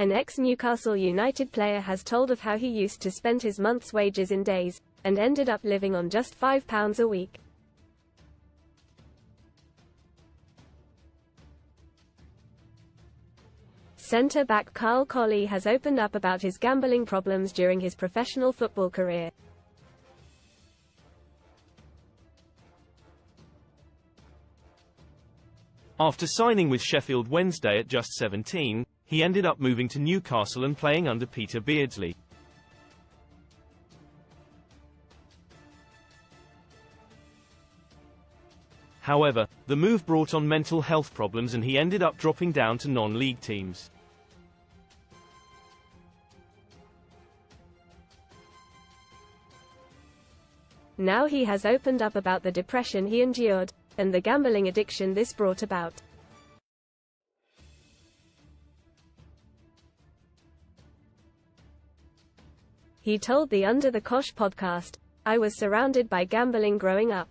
An ex-Newcastle United player has told of how he used to spend his month's wages in days, and ended up living on just £5 a week. Centre-back Carl Colley has opened up about his gambling problems during his professional football career. After signing with Sheffield Wednesday at just 17, he ended up moving to Newcastle and playing under Peter Beardsley. However, the move brought on mental health problems and he ended up dropping down to non-league teams. Now he has opened up about the depression he endured, and the gambling addiction this brought about. He told the Under the Cosh podcast, "I was surrounded by gambling growing up.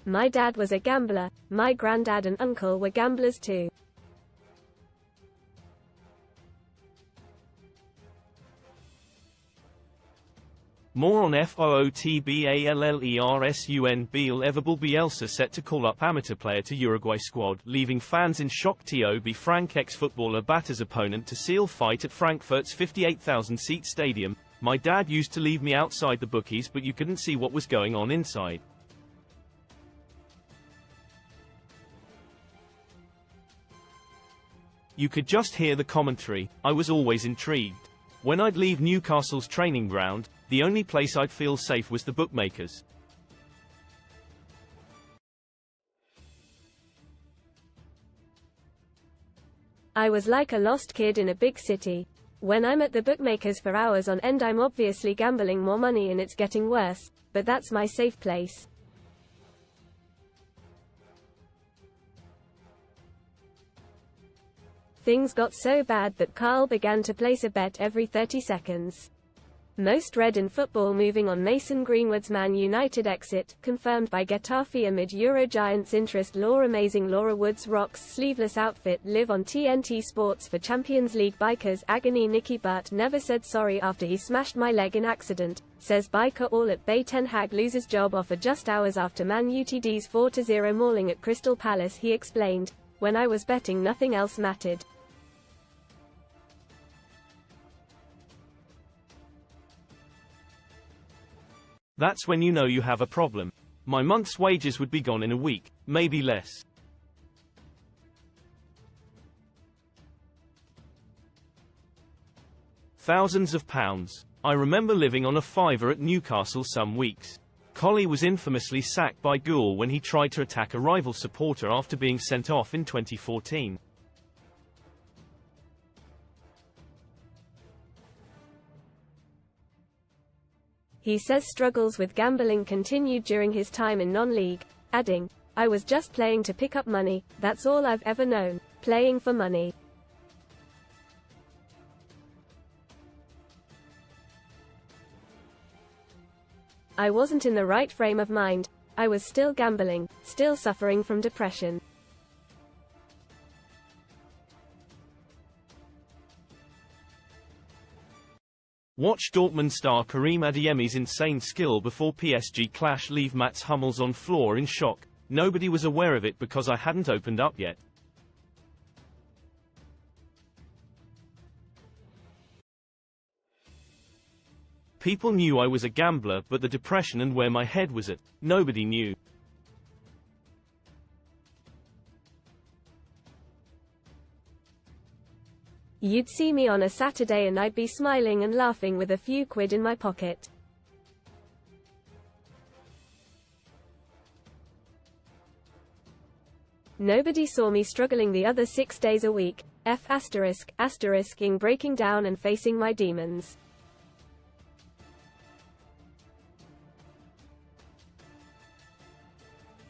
My dad was a gambler, my granddad and uncle were gamblers too. More on FOOTBALLERSUN. Bielsa set to call up amateur player to Uruguay squad, leaving fans in shock. T.O.B. Frank ex-footballer batters opponent to seal fight at Frankfurt's 58,000-seat stadium. My dad used to leave me outside the bookies, but you couldn't see what was going on inside. You could just hear the commentary. I was always intrigued. When I'd leave Newcastle's training ground, the only place I'd feel safe was the bookmakers. I was like a lost kid in a big city. When I'm at the bookmakers for hours on end, I'm obviously gambling more money and it's getting worse, but that's my safe place. Things got so bad that Carl began to place a bet every 30 seconds. Most read in football moving on Mason Greenwood's Man United exit, confirmed by Getafe amid Euro Giants interest. Amazing Laura Woods rocks sleeveless outfit live on TNT Sports for Champions League bikers. Agony Nicky Butt never said sorry after he smashed my leg in accident, says biker all at bay. Ten Hag loses job offer just hours after Man Utd's 4-0 mauling at Crystal Palace. He explained, "When I was betting nothing else mattered. That's when you know you have a problem. My month's wages would be gone in a week, maybe less. Thousands of pounds. I remember living on a fiver at Newcastle some weeks." Colley was infamously sacked by Gould when he tried to attack a rival supporter after being sent off in 2014. He says struggles with gambling continued during his time in non-league, adding, "I was just playing to pick up money, that's all I've ever known, playing for money. I wasn't in the right frame of mind, I was still gambling, still suffering from depression. Watch Dortmund star Karim Adeyemi's insane skill before PSG clash leave Mats Hummels on floor in shock. Nobody was aware of it because I hadn't opened up yet. People knew I was a gambler, but the depression and where my head was at, nobody knew. You'd see me on a Saturday and I'd be smiling and laughing with a few quid in my pocket. Nobody saw me struggling the other 6 days a week, ***ing breaking down and facing my demons.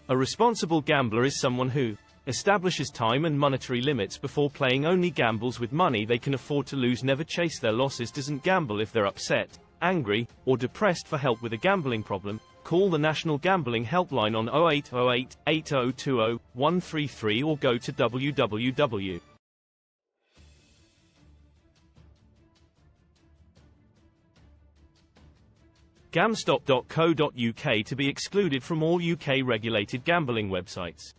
A responsible gambler is someone who establishes time and monetary limits before playing, only gambles with money they can afford to lose, never chase their losses, doesn't gamble if they're upset, angry, or depressed. For help with a gambling problem, call the National Gambling Helpline on 0808 8020 133 or go to www. Gamstop.co.uk to be excluded from all UK regulated gambling websites.